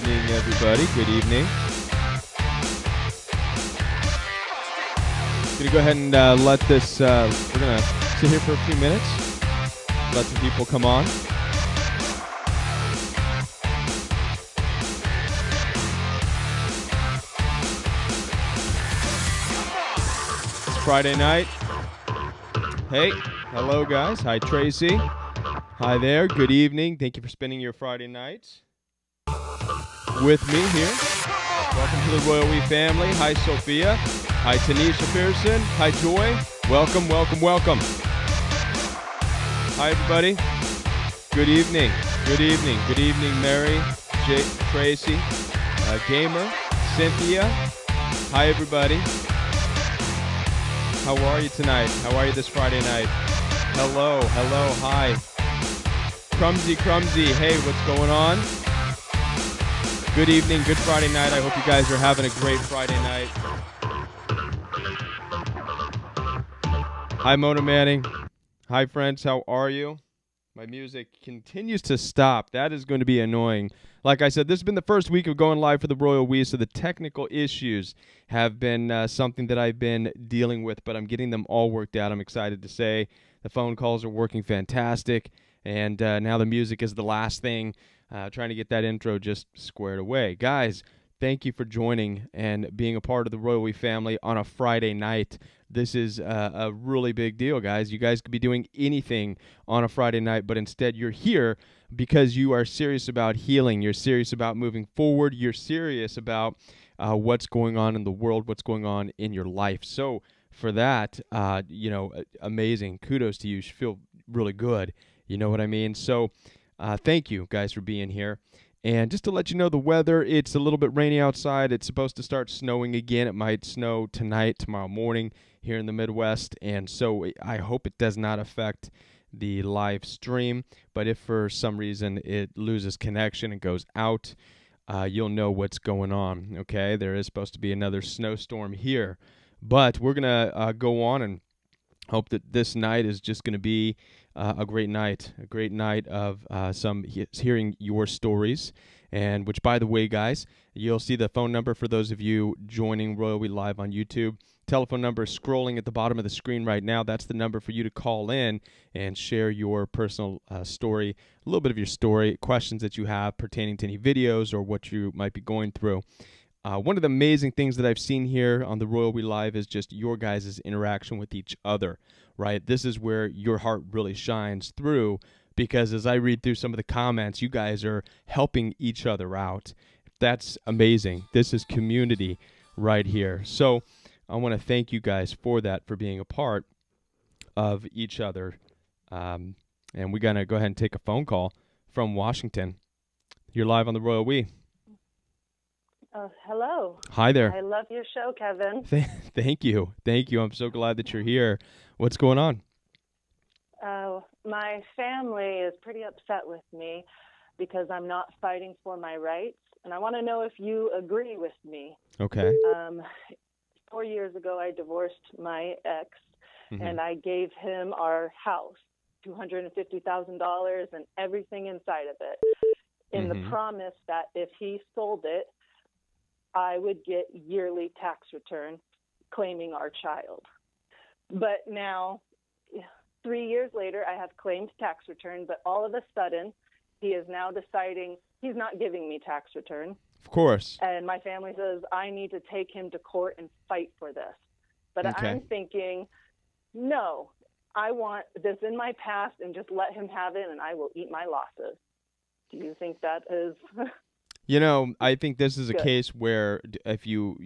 evening, everybody. Good evening. Going to go ahead and let this, we're going to sit here for a few minutes, let some people come on. It's Friday night. Hey, hello guys. Hi, Tracy. Hi there. Good evening. Thank you for spending your Friday nights with me here. Welcome to the Royal We family. Hi, Sophia. Hi, Tanisha Pearson. Hi, Joy. Welcome, welcome, welcome. Hi, everybody. Good evening. Good evening. Good evening, Mary, Tracy, Gamer, Cynthia. Hi, everybody. How are you tonight? How are you this Friday night? Hello, hello, hi. Crumsy, hey, what's going on? Good evening, good Friday night. I hope you guys are having a great Friday night. Hi, Mona Manning. Hi, friends. How are you? My music continues to stop. That is going to be annoying. Like I said, this has been the first week of going live for the Royal We, so the technical issues have been something that I've been dealing with, but I'm getting them all worked out. I'm excited to say the phone calls are working fantastic, and now the music is the last thing. Trying to get that intro just squared away. Guys, thank you for joining and being a part of the Royal We family on a Friday night. This is a really big deal, guys. You guys could be doing anything on a Friday night, but instead you're here because you are serious about healing. You're serious about moving forward. You're serious about what's going on in the world, what's going on in your life. So for that, amazing. Kudos to you. You should feel really good. You know what I mean? So thank you, guys, for being here. And just to let you know the weather, it's a little bit rainy outside. It's supposed to start snowing again. It might snow tonight, tomorrow morning here in the Midwest. And so I hope it does not affect the live stream. But if for some reason it loses connection and goes out, you'll know what's going on, okay? There is supposed to be another snowstorm here. But we're going to go on and hope that this night is just going to be a great night of hearing your stories. And which, by the way, guys, you'll see the phone number for those of you joining Royal We Live on YouTube. Telephone number is scrolling at the bottom of the screen right now. That's the number for you to call in and share your personal story, a little bit of your story, questions that you have pertaining to any videos or what you might be going through. One of the amazing things that I've seen here on the Royal We Live is just your guys' interaction with each other, right? This is where your heart really shines through, because as I read through some of the comments, you guys are helping each other out. That's amazing. This is community right here. So I want to thank you guys for that, for being a part of each other. And we're going to go ahead and take a phone call from Washington. You're live on the Royal We. Hello. Hi there. I love your show, Kevin. Thank you. Thank you. I'm so glad that you're here. What's going on? My family is pretty upset with me because I'm not fighting for my rights, and I want to know if you agree with me. Okay. 4 years ago, I divorced my ex, and I gave him our house, $250,000 and everything inside of it, in the promise that if he sold it, I would get yearly tax return claiming our child. But now, 3 years later, I have claimed tax return, but all of a sudden, he is now deciding he's not giving me tax return. Of course. And my family says, I need to take him to court and fight for this. But I'm thinking, no, I want this in my past and just let him have it, and I will eat my losses. Do you think that is... You know, I think this is a Good. case where if you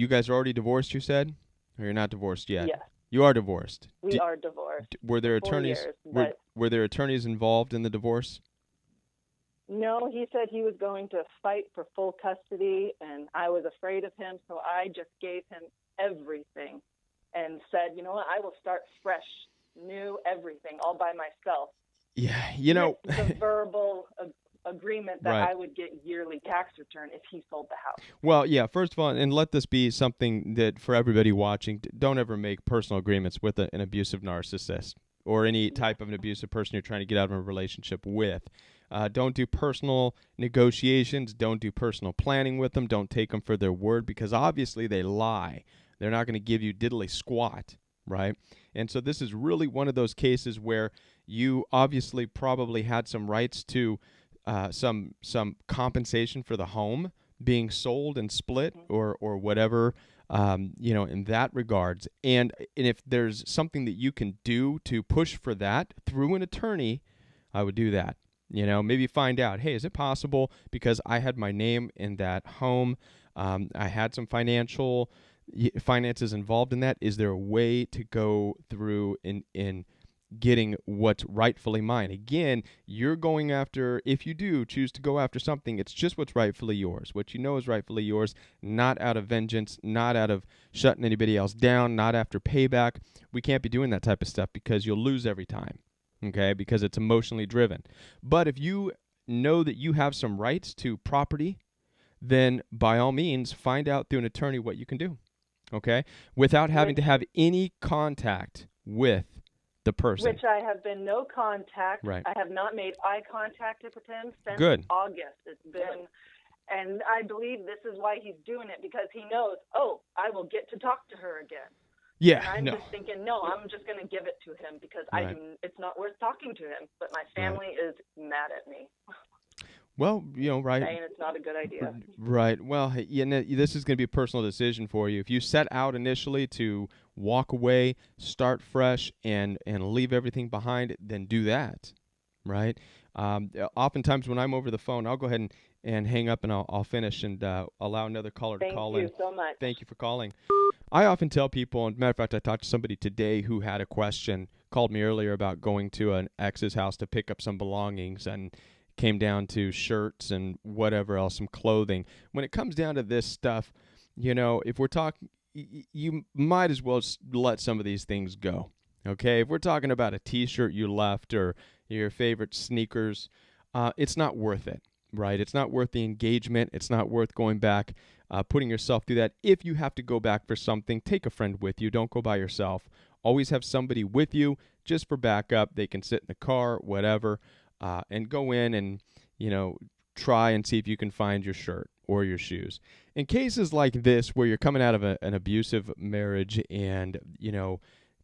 guys are already divorced, you said? Or you're not divorced yet? Yes. You are divorced. We are divorced. Were there 4 attorneys years, were there attorneys involved in the divorce? No, he said he was going to fight for full custody, and I was afraid of him, so I just gave him everything and said, you know what, I will start fresh, new, everything, all by myself. Yeah, you know. The verbal agreement that Right. I would get yearly tax return if he sold the house. Well, yeah, first of all, and let this be something that for everybody watching, don't ever make personal agreements with an abusive narcissist or any type of an abusive person you're trying to get out of a relationship with. Don't do personal negotiations. Don't do personal planning with them. Don't take them for their word, because obviously they lie. They're not going to give you diddly squat, right? And so this is really one of those cases where you obviously probably had some rights to some compensation for the home being sold and split, or whatever, in that regards. And if there's something that you can do to push for that through an attorney, I would do that. Maybe find out, hey, is it possible, because I had my name in that home, I had some finances involved in that. Is there a way to go through in getting what's rightfully mine? Again, you're going after, if you do choose to go after something, it's just what's rightfully yours. What you know is rightfully yours, not out of vengeance, not out of shutting anybody else down, not after payback. We can't be doing that type of stuff, because you'll lose every time, okay? Because it's emotionally driven. But if you know that you have some rights to property, then by all means, find out through an attorney what you can do, okay? Without having to have any contact with the person. Which I have been no contact. Right. I have not made eye contact with him since Good. August. It's been, and I believe this is why he's doing it, because he knows, I will get to talk to her again. Yeah. And I'm just thinking, no, I'm just going to give it to him, because it's not worth talking to him. But my family is mad at me. Well, right. Saying it's not a good idea. Right. Well, this is going to be a personal decision for you. If you set out initially to walk away, start fresh, and leave everything behind, then do that, right? Oftentimes when I'm over the phone, I'll go ahead and hang up, and I'll finish and allow another caller to call in. Thank you so much. Thank you for calling. I often tell people, and matter of fact, I talked to somebody today who had a question, called me earlier about going to an ex's house to pick up some belongings, and came down to shirts and whatever else, some clothing. When it comes down to this stuff, if we're talking, you might as well let some of these things go, okay? If we're talking about a T-shirt you left or your favorite sneakers, it's not worth it, right? It's not worth the engagement. It's not worth going back, putting yourself through that. If you have to go back for something, take a friend with you. Don't go by yourself. Always have somebody with you just for backup. They can sit in the car, whatever. And go in and, try and see if you can find your shirt or your shoes. In cases like this, where you're coming out of an abusive marriage and,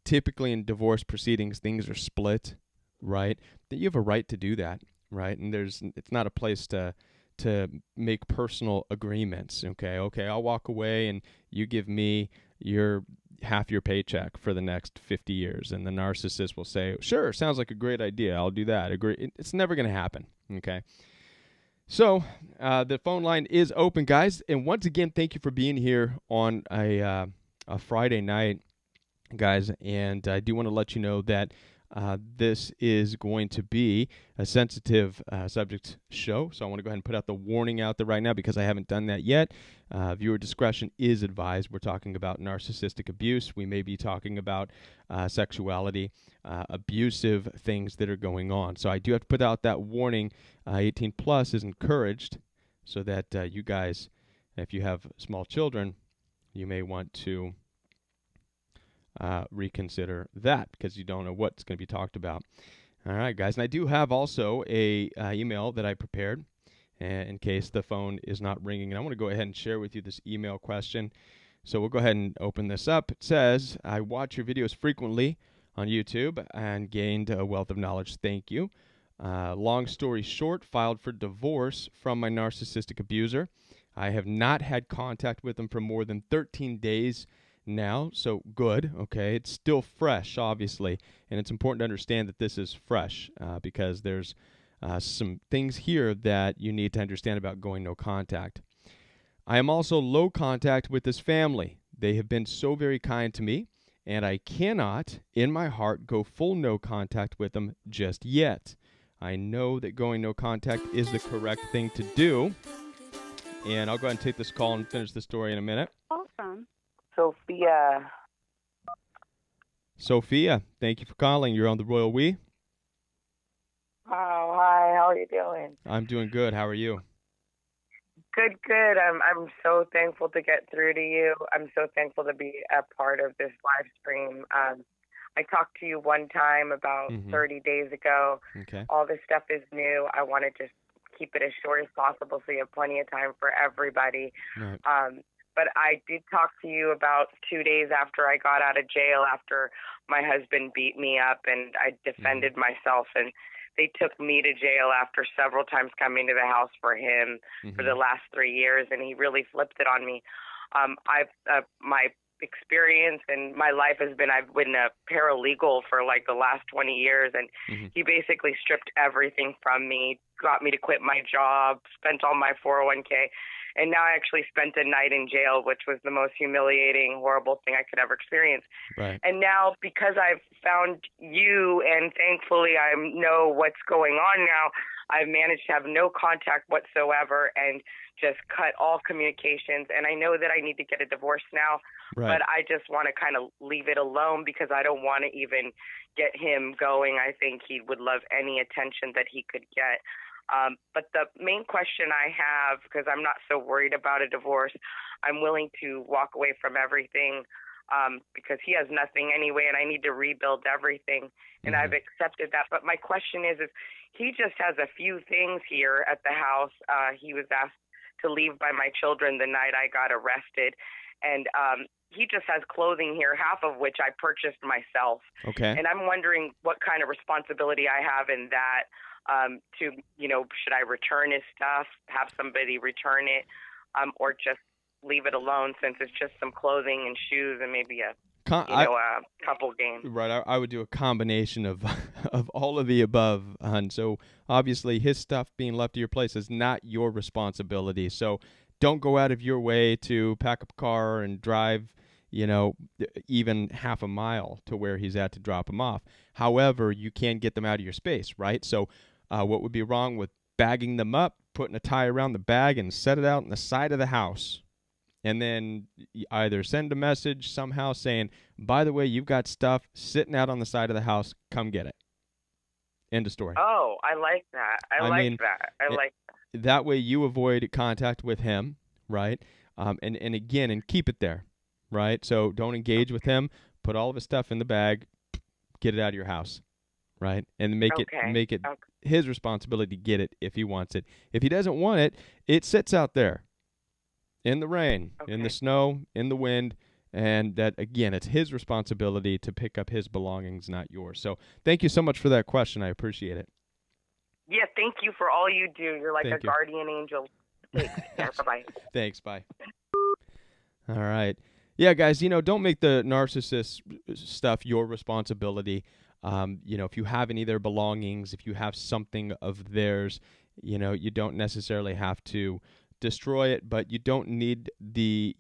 typically in divorce proceedings, things are split, right? That you have a right to do that, right? And it's not a place to make personal agreements, okay? Okay, I'll walk away and you give me half your paycheck for the next 50 years. And the narcissist will say, sure, sounds like a great idea. I'll do that. Agree. It's never going to happen. Okay. So the phone line is open, guys. And once again, thank you for being here on a Friday night, guys. And I do want to let you know that this is going to be a sensitive subject show. So I want to go ahead and put out the warning out there right now, because I haven't done that yet. Viewer discretion is advised. We're talking about narcissistic abuse. We may be talking about sexuality, abusive things that are going on. So I do have to put out that warning. 18 plus is encouraged, so that you guys, if you have small children, you may want to reconsider that, because you don't know what's going to be talked about. All right, guys. And I do have also a email that I prepared in case the phone is not ringing. And I want to go ahead and share with you this email question. So we'll go ahead and open this up. It says, I watch your videos frequently on YouTube and gained a wealth of knowledge. Thank you. Long story short, filed for divorce from my narcissistic abuser. I have not had contact with him for more than 13 days now, so good, okay? It's still fresh, obviously, and it's important to understand that this is fresh because there's some things here that you need to understand about going no contact. I am also low contact with this family. They have been so very kind to me, and I cannot, in my heart, go full no contact with them just yet. I know that going no contact is the correct thing to do, and I'll go ahead and take this call and finish the story in a minute. Awesome. Sophia, thank you for calling. You're on the Royal We. Oh, hi. How are you doing? I'm doing good. How are you? Good, good. I'm so thankful to get through to you. I'm so thankful to be a part of this live stream. I talked to you one time about 30 days ago. Okay. All this stuff is new. I want to just keep it as short as possible so you have plenty of time for everybody. Right. But I did talk to you about 2 days after I got out of jail, after my husband beat me up and I defended myself. And they took me to jail after several times coming to the house for him for the last 3 years. And he really flipped it on me. My experience and my life has been, I've been a paralegal for like the last 20 years. And he basically stripped everything from me, got me to quit my job, spent all my 401k. And now I actually spent a night in jail, which was the most humiliating, horrible thing I could ever experience. Right. And now, because I've found you and thankfully I know what's going on now, I've managed to have no contact whatsoever and just cut all communications. And I know that I need to get a divorce now, but I just want to kind of leave it alone because I don't want to even get him going. I think he would love any attention that he could get. But the main question I have, because I'm not so worried about a divorce, I'm willing to walk away from everything because he has nothing anyway, and I need to rebuild everything. And I've accepted that. But my question is he just has a few things here at the house. He was asked to leave by my children the night I got arrested. And he just has clothing here, half of which I purchased myself. Okay. And I'm wondering what kind of responsibility I have in that. Should I return his stuff, have somebody return it, or just leave it alone since it's just some clothing and shoes and maybe a couple games. Right. I would do a combination of of all of the above, hon. So obviously his stuff being left at your place is not your responsibility. So don't go out of your way to pack up a car and drive, even half a mile to where he's at to drop him off. However, you can get them out of your space, right? So what would be wrong with bagging them up, putting a tie around the bag, and set it out on the side of the house? And then either send a message somehow saying, by the way, you've got stuff sitting out on the side of the house. Come get it. End of story. Oh, I like that. I like that. That way you avoid contact with him, right? And again, keep it there, right? So don't engage with him. Put all of his stuff in the bag. Get it out of your house, right? And make it his responsibility to get it if he wants it. If he doesn't want it, it sits out there in the rain, in the snow, in the wind, and that, again, it's his responsibility to pick up his belongings, not yours. So thank you so much for that question. I appreciate it. Yeah, thank you for all you do. You're like guardian angel. Bye-bye. Thanks, bye. All right. Yeah, guys, don't make the narcissist stuff your responsibility. If you have any of their belongings, if you have something of theirs, you don't necessarily have to destroy it, but you don't need the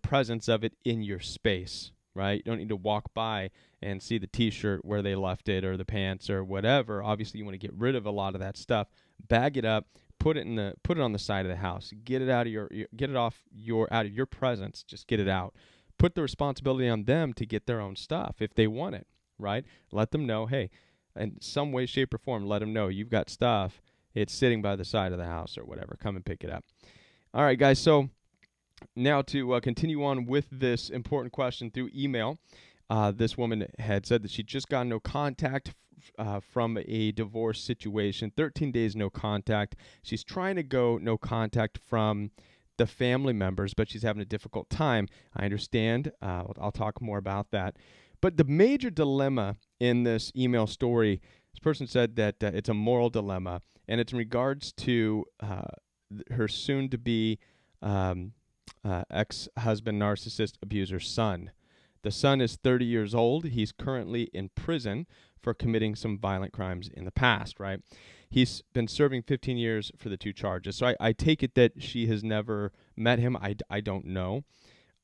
presence of it in your space, right? You don't need to walk by and see the T-shirt where they left it or the pants or whatever. Obviously, you want to get rid of a lot of that stuff. Bag it up, put it on the side of the house. Get it out of your presence. Just get it out. Put the responsibility on them to get their own stuff if they want it, right? Let them know, hey, in some way, shape, or form, let them know you've got stuff. It's sitting by the side of the house or whatever. Come and pick it up. All right, guys. So now to continue on with this important question through email, this woman had said that she just got no contact from a divorce situation, 13 days no contact. She's trying to go no contact from the family members, but she's having a difficult time. I understand. I'll talk more about that. But the major dilemma in this email story, this person said that it's a moral dilemma, and it's in regards to her soon-to-be ex-husband, narcissist abuser son. The son is 30 years old. He's currently in prison for committing some violent crimes in the past, right? He's been serving 15 years for the two charges. So I take it that she has never met him. I don't know.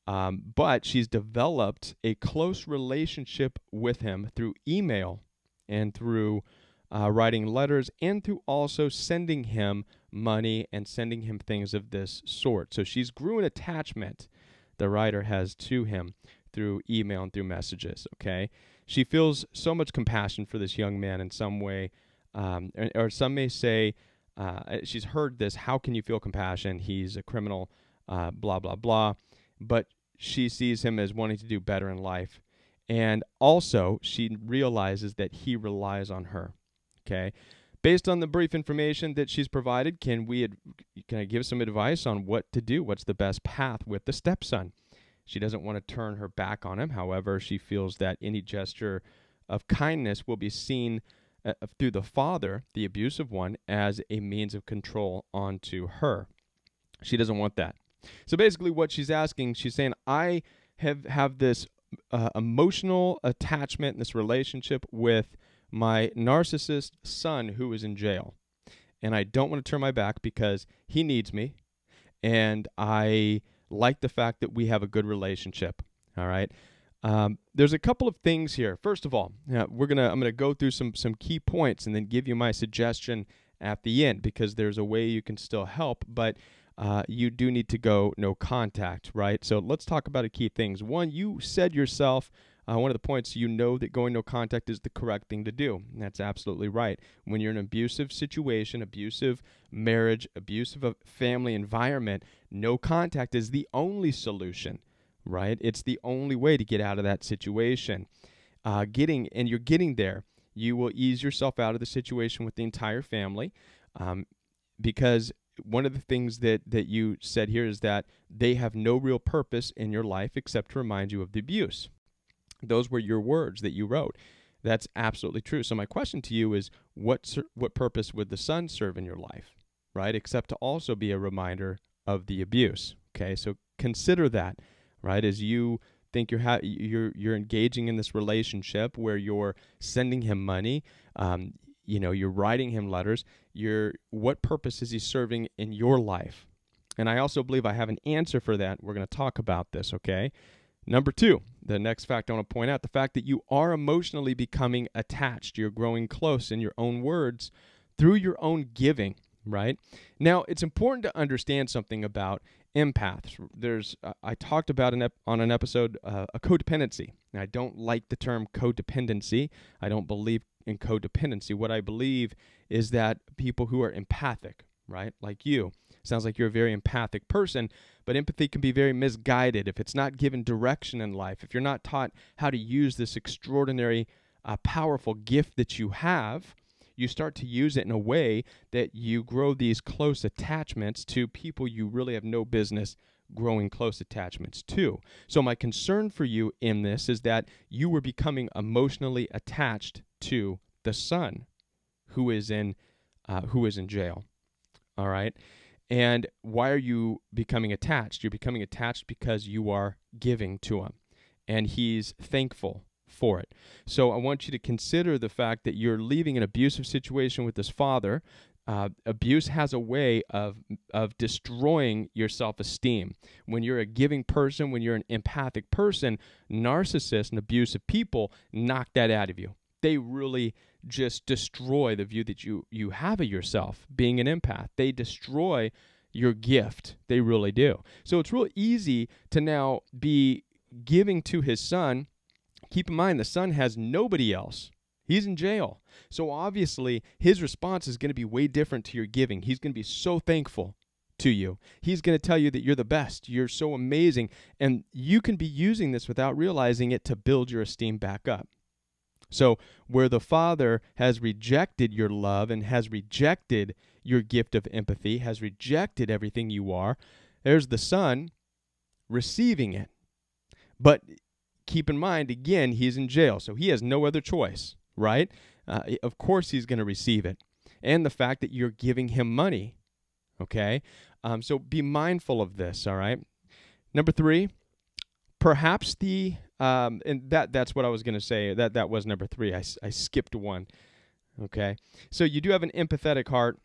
But she's developed a close relationship with him through email and through writing letters and through also sending him money and sending him things of this sort. So she's grew an attachment, the writer has, to him through email and through messages, okay? She feels so much compassion for this young man in some way, or some may say, she's heard this, how can you feel compassion? He's a criminal, blah, blah, blah. But she sees him as wanting to do better in life. And also, she realizes that he relies on her. Okay. Based on the brief information that she's provided, can I give some advice on what to do? What's the best path with the stepson? She doesn't want to turn her back on him. However, she feels that any gesture of kindness will be seen through the father, the abusive one, as a means of control onto her. She doesn't want that. So basically what she's asking, she's saying, I have this emotional attachment in this relationship with my narcissist son who is in jail. And I don't want to turn my back because he needs me. And I like the fact that we have a good relationship. All right. There's a couple of things here. First of all, I'm gonna go through some key points and then give you my suggestion at the end, because there's a way you can still help, but you do need to go no contact, right? So let's talk about a key things. One, you said yourself, one of the points, that going no contact is the correct thing to do. And that's absolutely right. When you're in an abusive situation, abusive marriage, abusive family environment, no contact is the only solution, right? It's the only way to get out of that situation. You're getting there. You will ease yourself out of the situation with the entire family, because one of the things that you said here is that they have no real purpose in your life except to remind you of the abuse. Those were your words that you wrote. That's absolutely true. So my question to you is, what purpose would the son serve in your life, right? Except to also be a reminder of the abuse. Okay, so consider that, right? As you think you're engaging in this relationship where you're sending him money, you're writing him letters. What purpose is he serving in your life? And I also believe I have an answer for that. We're going to talk about this, okay? Number two, the next fact I want to point out, the fact that you are emotionally becoming attached. You're growing close, in your own words, through your own giving, right? Now, it's important to understand something about empaths. I talked about on an episode a codependency. And I don't like the term codependency. I don't believe in codependency. What I believe is that people who are empathic, right, like you, sounds like you're a very empathic person, but empathy can be very misguided if it's not given direction in life. If you're not taught how to use this extraordinary, powerful gift that you have, you start to use it in a way that you grow these close attachments to people you really have no business growing close attachments to. So my concern for you in this is that you were becoming emotionally attached to the son who is in jail. All right? And why are you becoming attached? You're becoming attached because you are giving to him, and he's thankful for it. So I want you to consider the fact that you're leaving an abusive situation with this father. Abuse has a way of destroying your self-esteem. When you're a giving person, when you're an empathic person, narcissists and abusive people knock that out of you. They really just destroy the view that you have of yourself being an empath. They destroy your gift. They really do. So it's real easy to now be giving to his son. Keep in mind, the son has nobody else. He's in jail. So obviously, his response is going to be way different to your giving. He's going to be so thankful to you. He's going to tell you that you're the best. You're so amazing. And you can be using this without realizing it to build your esteem back up. So where the father has rejected your love and has rejected your gift of empathy, has rejected everything you are, there's the son receiving it. But keep in mind, again, he's in jail, so he has no other choice, right? Of course he's going to receive it. And the fact that you're giving him money, okay? So be mindful of this, all right? Number three, perhaps and that's what I was going to say. That was number three. I skipped one, okay? So you do have an empathetic heart.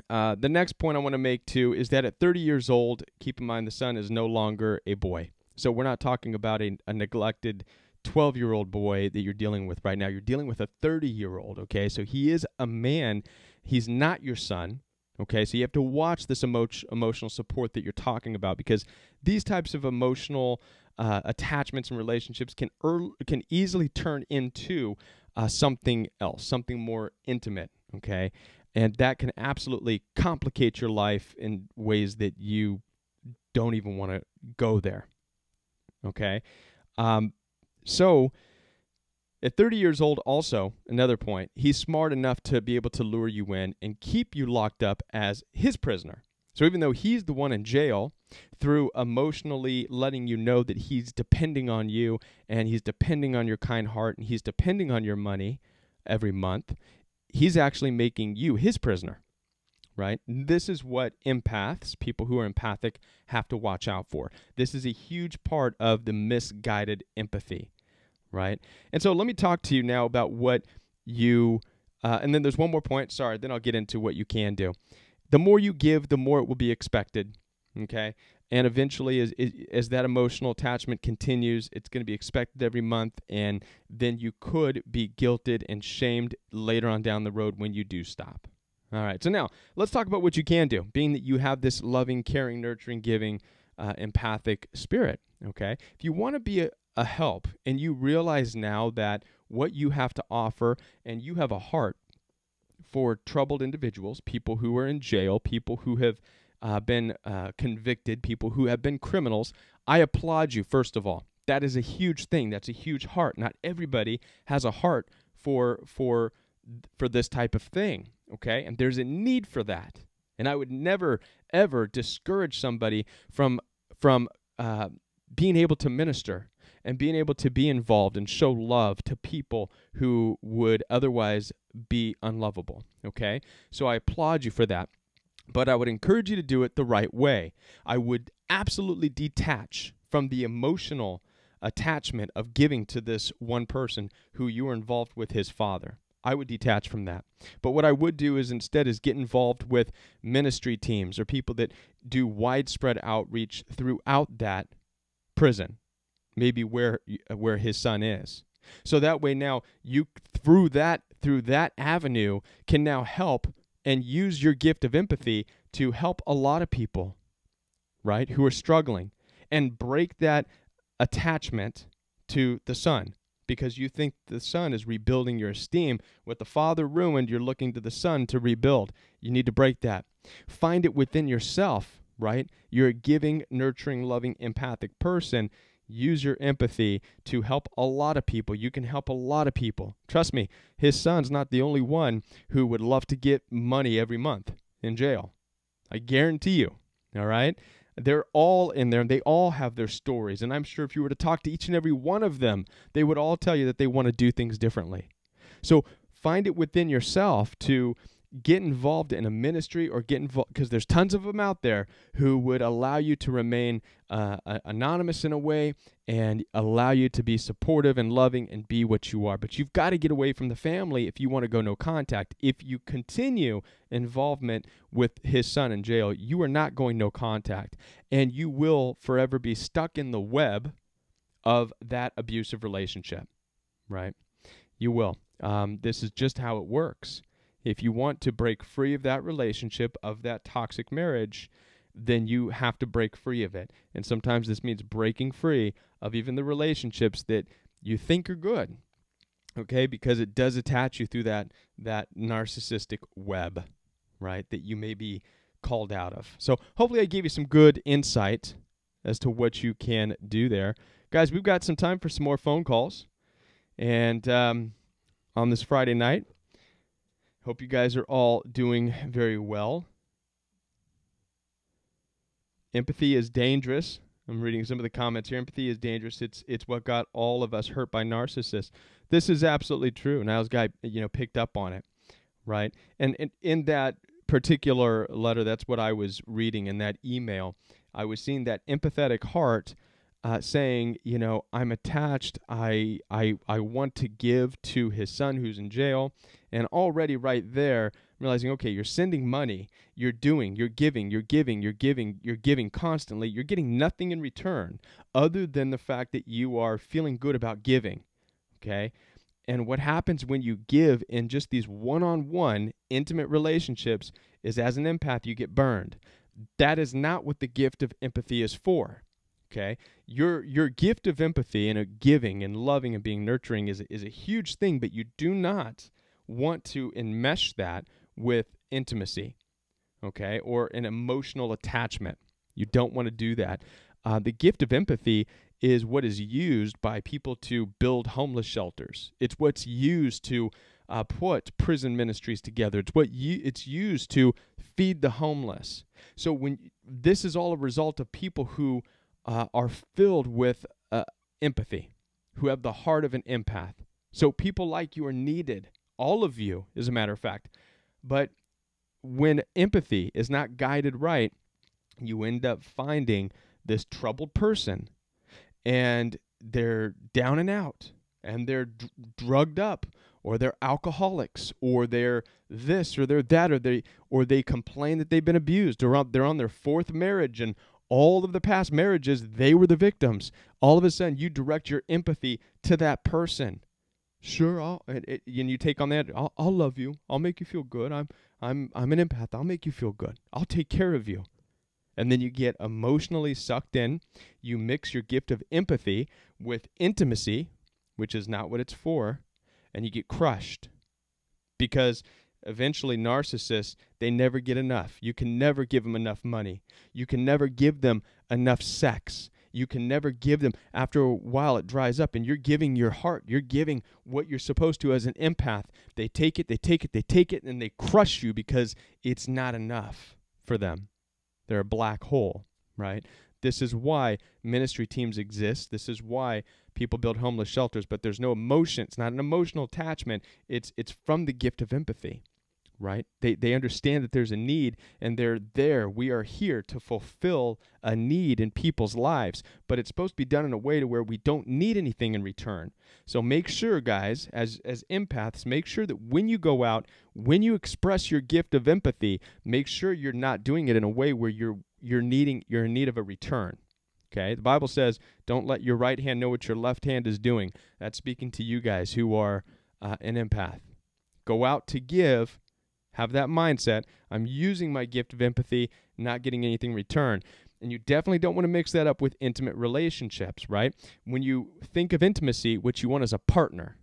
The next point I want to make, too, is that at 30 years old, keep in mind the son is no longer a boy. So we're not talking about a neglected 12-year-old boy that you're dealing with right now. You're dealing with a 30-year-old, okay? So he is a man. He's not your son, okay? So you have to watch this emotional support that you're talking about, because these types of emotional attachments and relationships can easily turn into something else, something more intimate, okay? And that can absolutely complicate your life in ways that you don't even want to go there. Okay, so At 30 years old, also, another point, he's smart enough to be able to lure you in and keep you locked up as his prisoner. So even though he's the one in jail, through emotionally letting you know that he's depending on you and he's depending on your kind heart and he's depending on your money every month, he's actually making you his prisoner, right? This is what empaths, people who are empathic, have to watch out for. This is a huge part of the misguided empathy, right? And so let me talk to you now about what you, and then there's one more point, sorry, then I'll get into what you can do. The more you give, the more it will be expected, okay? And eventually, as that emotional attachment continues, it's going to be expected every month, and then you could be guilted and shamed later on down the road when you do stop. All right, so now let's talk about what you can do, being that you have this loving, caring, nurturing, giving, empathic spirit, okay? If you want to be a help and you realize now that what you have to offer and you have a heart for troubled individuals, people who are in jail, people who have been convicted, people who have been criminals, I applaud you, first of all. That is a huge thing. That's a huge heart. Not everybody has a heart for this type of thing, okay? And there's a need for that. And I would never, ever discourage somebody from being able to minister and being able to be involved and show love to people who would otherwise be unlovable, okay? So I applaud you for that. But I would encourage you to do it the right way. I would absolutely detach from the emotional attachment of giving to this one person who you were involved with, his father. I would detach from that. But what I would do is instead is get involved with ministry teams or people that do widespread outreach throughout that prison, maybe where his son is. So that way now you through that avenue can now help and use your gift of empathy to help a lot of people, right, who are struggling, and break that attachment to the son because you think the son is rebuilding your esteem. What the father ruined, you're looking to the son to rebuild. You need to break that. Find it within yourself, right? You're a giving, nurturing, loving, empathic person. Use your empathy to help a lot of people. You can help a lot of people. Trust me, his son's not the only one who would love to get money every month in jail. I guarantee you, all right? They're all in there, and they all have their stories. And I'm sure if you were to talk to each and every one of them, they would all tell you that they want to do things differently. So find it within yourself to get involved in a ministry or get involved, because there's tons of them out there who would allow you to remain anonymous in a way and allow you to be supportive and loving and be what you are. But you've got to get away from the family if you want to go no contact. If you continue involvement with his son in jail, you are not going no contact, and you will forever be stuck in the web of that abusive relationship, right? You will. This is just how it works. If you want to break free of that relationship, of that toxic marriage, then you have to break free of it. And sometimes this means breaking free of even the relationships that you think are good, okay? Because it does attach you through that narcissistic web, right, that you may be called out of. So hopefully I gave you some good insight as to what you can do there. Guys, we've got some time for some more phone calls. And on this Friday night, hope you guys are all doing very well. Empathy is dangerous. I'm reading some of the comments here. Empathy is dangerous. It's what got all of us hurt by narcissists. This is absolutely true. Niall's guy, picked up on it, right? And in that particular letter, that's what I was reading in that email. I was seeing that empathetic heart saying, I'm attached. I want to give to his son who's in jail. And already right there, I'm realizing, okay, you're sending money, you're giving constantly. You're getting nothing in return other than the fact that you are feeling good about giving, okay? And what happens when you give in just these one-on-one intimate relationships is, as an empath, you get burned. That is not what the gift of empathy is for. Okay, your gift of empathy and a giving and loving and being nurturing is a huge thing, but you do not want to enmesh that with intimacy, okay, or an emotional attachment. You don't want to do that. The gift of empathy is what is used by people to build homeless shelters. It's what's used to put prison ministries together. It's used to feed the homeless. So when this is all a result of people who are filled with empathy, who have the heart of an empath. So people like you are needed, all of you, as a matter of fact. But when empathy is not guided right, you end up finding this troubled person, and they're down and out, and they're drugged up, or they're alcoholics, or they're this, or they're that, or they complain that they've been abused, or they're on their fourth marriage, and all of the past marriages, they were the victims. All of a sudden, you direct your empathy to that person. Sure, and you take on that. I'll love you. I'll make you feel good. I'm an empath. I'll make you feel good. I'll take care of you. And then you get emotionally sucked in. You mix your gift of empathy with intimacy, which is not what it's for, and you get crushed. Because eventually narcissists, they never get enough. You can never give them enough money. You can never give them enough sex. You can never give them. After a while, it dries up, and you're giving your heart. You're giving what you're supposed to as an empath. They take it, and they crush you because it's not enough for them. They're a black hole, right? This is why ministry teams exist. This is why people build homeless shelters, but there's no emotion. It's not an emotional attachment. It's from the gift of empathy, right? They understand that there's a need, and they're there. We are here to fulfill a need in people's lives, but it's supposed to be done in a way to where we don't need anything in return. So make sure, guys, as empaths, make sure that when you go out, when you express your gift of empathy, make sure you're not doing it in a way where you're in need of a return. Okay? The Bible says, don't let your right hand know what your left hand is doing. That's speaking to you guys who are an empath. Go out to give. Have that mindset. I'm using my gift of empathy, not getting anything in return. And you definitely don't want to mix that up with intimate relationships, right? When you think of intimacy, what you want is a partner,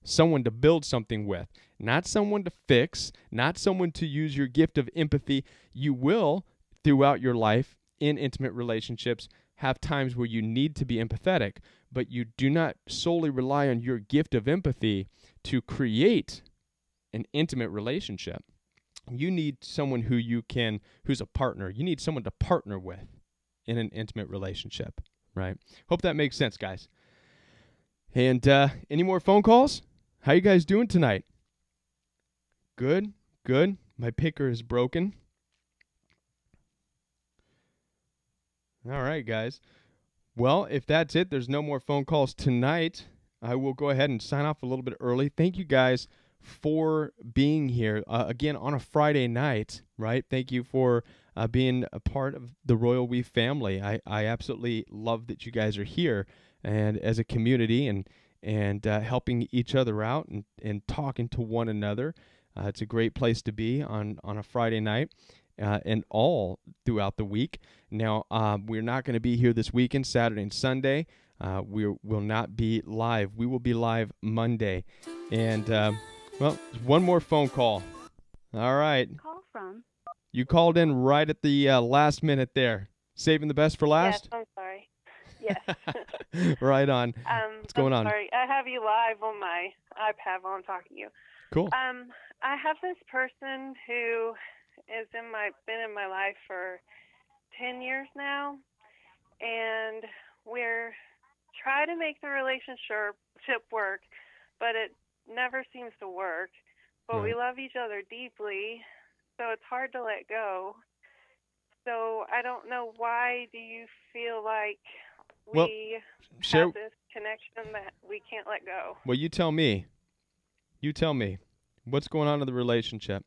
someone to build something with, not someone to fix, not someone to use your gift of empathy. You will, throughout your life, in intimate relationships, have times where you need to be empathetic, but you do not solely rely on your gift of empathy to create an intimate relationship. You need someone who's a partner. You need someone to partner with in an intimate relationship, right? Hope that makes sense, guys. And any more phone calls? How you guys doing tonight? Good. My picker is broken. All right, guys. Well, if that's it, there's no more phone calls tonight. I will go ahead and sign off a little bit early. Thank you guys for being here again on a Friday night, right? Thank you for being a part of the Royal We family. I absolutely love that you guys are here and as a community and helping each other out and talking to one another. It's a great place to be on a Friday night and all throughout the week. Now, we're not going to be here this weekend, Saturday and Sunday. We will not be live. We will be live Monday. And well, one more phone call. All right. Call from. You called in right at the last minute there. Saving the best for last? Yes, I'm sorry. Yes. Right on. What's going on? Sorry. I have you live on my iPad while I'm talking to you. Cool. I have this person who been in my life for 10 years now, and we're trying to make the relationship work, but it never seems to work. But Right. We love each other deeply, so it's hard to let go. So I don't know, why do you feel like we have this connection that we can't let go? Well, you tell me. What's going on in the relationship?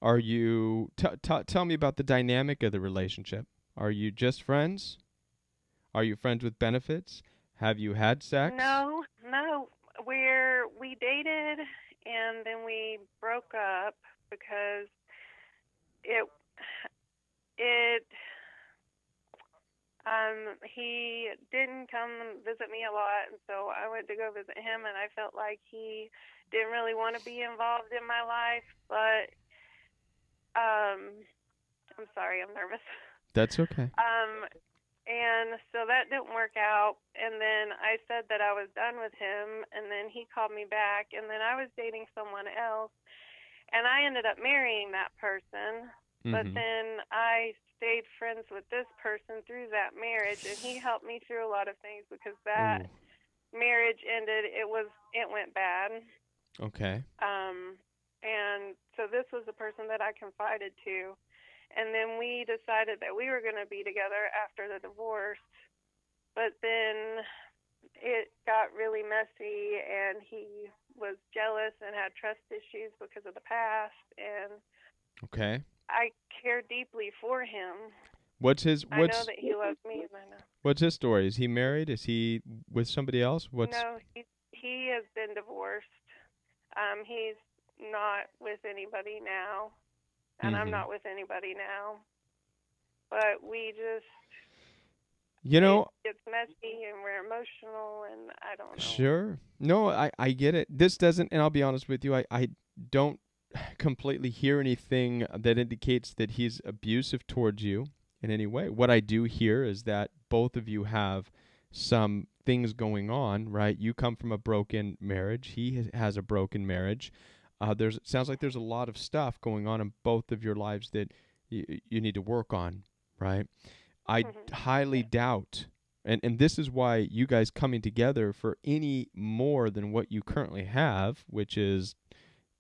Are you tell me about the dynamic of the relationship? Are you just friends? Are you friends with benefits? Have you had sex? No. We dated and then we broke up because he didn't come and visit me a lot, and so I went to go visit him, and I felt like he didn't really want to be involved in my life, but I'm sorry, I'm nervous. That's okay. And so that didn't work out. And then I said that I was done with him. And then he called me back. And then I was dating someone else. And I ended up marrying that person. But then I stayed friends with this person through that marriage. And he helped me through a lot of things because that marriage ended. It went bad. Okay. And so this was the person that I confided to. And then we decided that we were going to be together after the divorce. But then it got really messy, and he was jealous and had trust issues because of the past. And okay. I care deeply for him. I know that he loves me, and I know. What's his story? Is he married? Is he with somebody else? No, he has been divorced. He's not with anybody now. And I'm not with anybody now. But we just, it's messy and we're emotional and I don't know. Sure. No, I get it. This doesn't, and I'll be honest with you, I don't completely hear anything that indicates that he's abusive towards you in any way. What I do hear is that both of you have some things going on, right? You come from a broken marriage. He has a broken marriage. It sounds like there's a lot of stuff going on in both of your lives that you need to work on, right? I highly doubt, and this is why you guys coming together for any more than what you currently have, which is,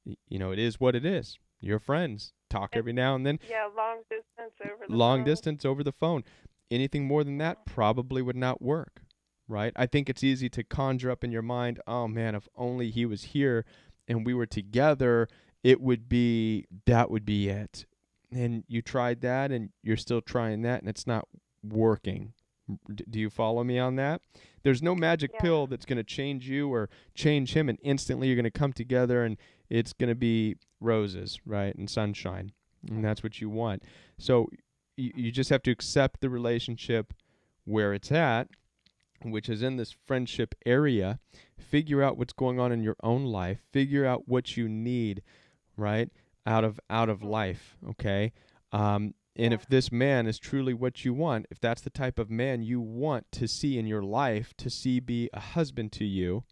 it is what it is. You're friends. Talk every now and then. Yeah, long distance over the phone. Long distance over the phone. Anything more than that probably would not work, right? I think it's easy to conjure up in your mind, oh man, if only he was here and we were together, that would be it. And you tried that and you're still trying that and it's not working. Do you follow me on that? There's no magic pill that's going to change you or change him and instantly you're going to come together and it's going to be roses, right, and sunshine. And that's what you want. So you just have to accept the relationship where it's at, which is in this friendship area. Figure out what's going on in your own life. Figure out what you need, right, out of life, okay? And if this man is truly what you want, if that's the type of man you want to see in your life, to see be a husband to you,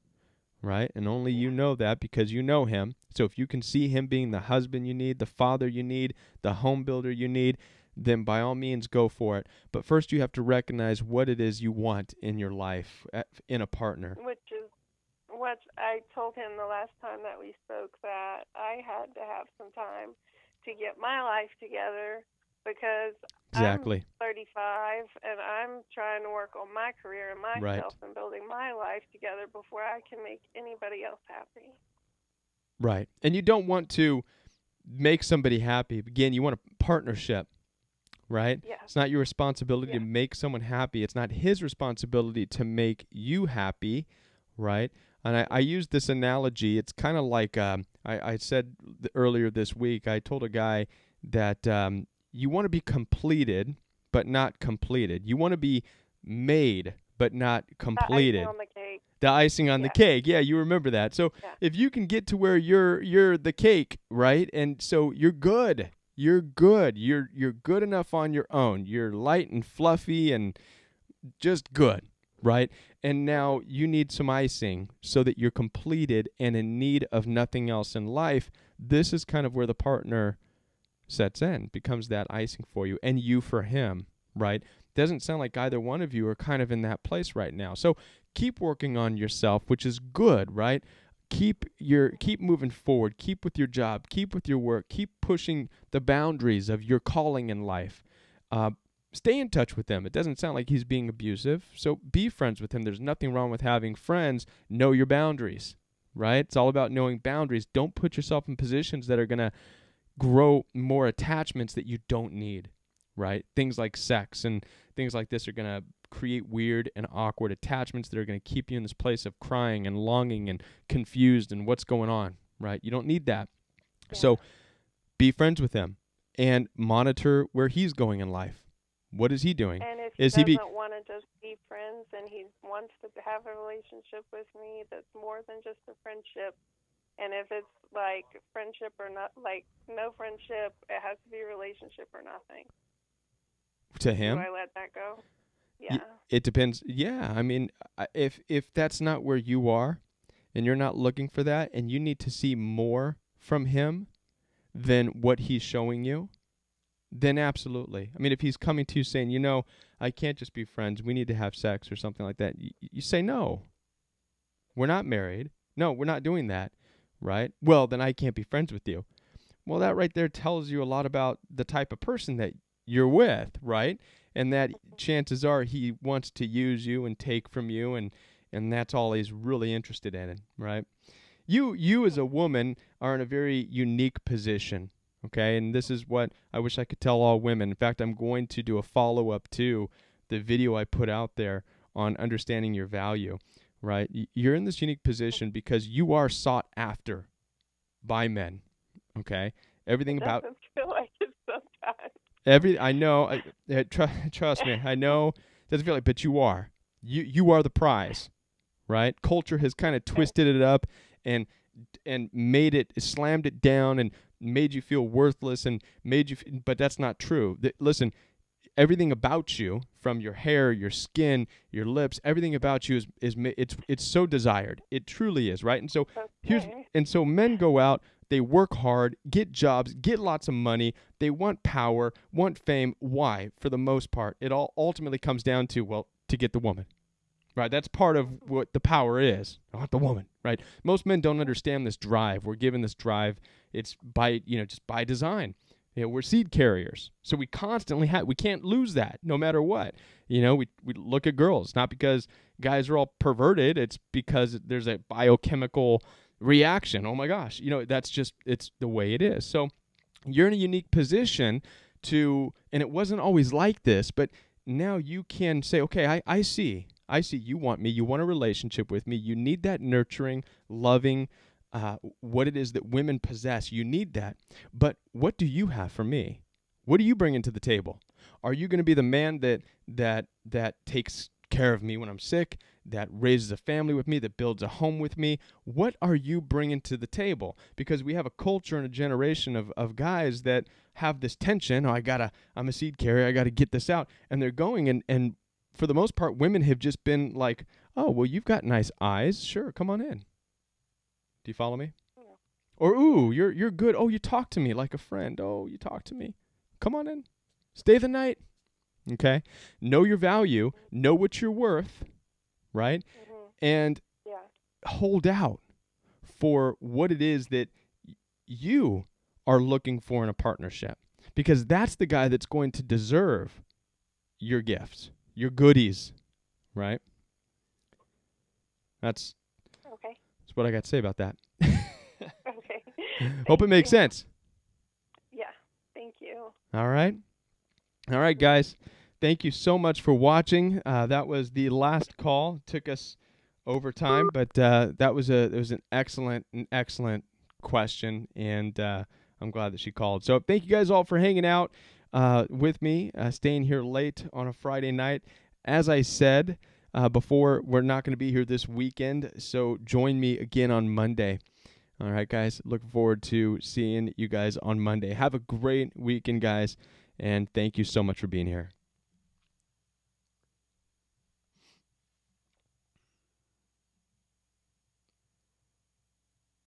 right? And only you know that because you know him. So if you can see him being the husband you need, the father you need, the home builder you need, then by all means go for it. But first you have to recognize what it is you want in your life, in a partner. Which is what I told him the last time that we spoke, that I had to have some time to get my life together because exactly. I'm 35 and I'm trying to work on my career and myself and building my life together before I can make anybody else happy. Right. And you don't want to make somebody happy. Again, you want a partnership. Right? Yeah. It's not your responsibility to make someone happy. It's not his responsibility to make you happy, right? And I use this analogy. It's kind of like I said earlier this week, I told a guy that you want to be completed, but not completed. You want to be made, but not completed. The icing on the cake. The icing on the cake. Yeah, you remember that. So if you can get to where you're the cake, right? And so you're good. You're good. You're good enough on your own. You're light and fluffy and just good, right? And now you need some icing so that you're completed and in need of nothing else in life. This is kind of where the partner sets in, becomes that icing for you and you for him, right? Doesn't sound like either one of you are kind of in that place right now. So keep working on yourself, which is good, right? Keep moving forward. Keep with your job. Keep with your work. Keep pushing the boundaries of your calling in life. Stay in touch with him. It doesn't sound like he's being abusive, so be friends with him. There's nothing wrong with having friends. Know your boundaries, right? It's all about knowing boundaries. Don't put yourself in positions that are going to grow more attachments that you don't need, right? Things like sex and things like this are going to create weird and awkward attachments that are going to keep you in this place of crying and longing and confused and what's going on, right? You don't need that. Yeah. So be friends with him and monitor where he's going in life. What is he doing? And if he doesn't want to just be friends and he wants to have a relationship with me that's more than just a friendship, and if it's like friendship or not, like no friendship, it has to be a relationship or nothing. To him? Do I let that go? Yeah. It depends. Yeah, I mean, if that's not where you are, and you're not looking for that, and you need to see more from him than what he's showing you, then absolutely. I mean, if he's coming to you saying, I can't just be friends, we need to have sex or something like that, you say, no, we're not married. No, we're not doing that, right? Well, then I can't be friends with you. Well, that right there tells you a lot about the type of person that you're with, right? And that chances are he wants to use you and take from you, and that's all he's really interested in, right? You as a woman are in a very unique position, okay? And this is what I wish I could tell all women. In fact, I'm going to do a follow-up to the video I put out there on understanding your value, right? You're in this unique position because you are sought after by men, okay? Everything about doesn't feel like it sometimes. I know. Trust me. I know. It doesn't feel like, but you are. You are the prize, right? Culture has kind of twisted it up and slammed it down and made you feel worthless and made you. But that's not true. Listen, everything about you, from your hair, your skin, your lips, everything about you it's so desired. It truly is, right? And so so men go out. They work hard, get jobs, get lots of money. They want power, want fame. Why? For the most part, it all ultimately comes down to, well, to get the woman, right? That's part of what the power is. I want the woman, right? Most men don't understand this drive. We're given this drive. It's by, just by design. We're seed carriers. So we constantly we can't lose that no matter what. We look at girls, not because guys are all perverted. It's because there's a biochemical reaction. Oh my gosh, it's the way it is. So you're in a unique position and it wasn't always like this, but now you can say, okay, I see you want me, you want a relationship with me, you need that nurturing, loving, what it is that women possess. You need that. But what do you have for me? What do you bring into the table? Are you going to be the man that takes care of me when I'm sick, that raises a family with me, that builds a home with me? What are you bringing to the table? Because we have a culture and a generation of guys that have this tension. I'm a seed carrier. I got to get this out. And they're going, and for the most part, women have just been like, oh, well, you've got nice eyes. Sure, come on in. Do you follow me? Yeah. Or, ooh, you're good. Oh, you talk to me like a friend. Oh, you talk to me. Come on in. Stay the night. Okay? Know your value. Know what you're worth. Right? And hold out for what it is that you are looking for in a partnership. Because that's the guy that's going to deserve your gifts, your goodies. Right? That's what I got to say about that. Okay. Hope it makes sense. Yeah. Thank you. All right. All right, guys. Thank you so much for watching. That was the last call. It took us over time, but it was an excellent question, and I'm glad that she called. So thank you guys all for hanging out with me, staying here late on a Friday night. As I said before, we're not going to be here this weekend, so join me again on Monday. All right, guys. Looking forward to seeing you guys on Monday. Have a great weekend, guys, and thank you so much for being here.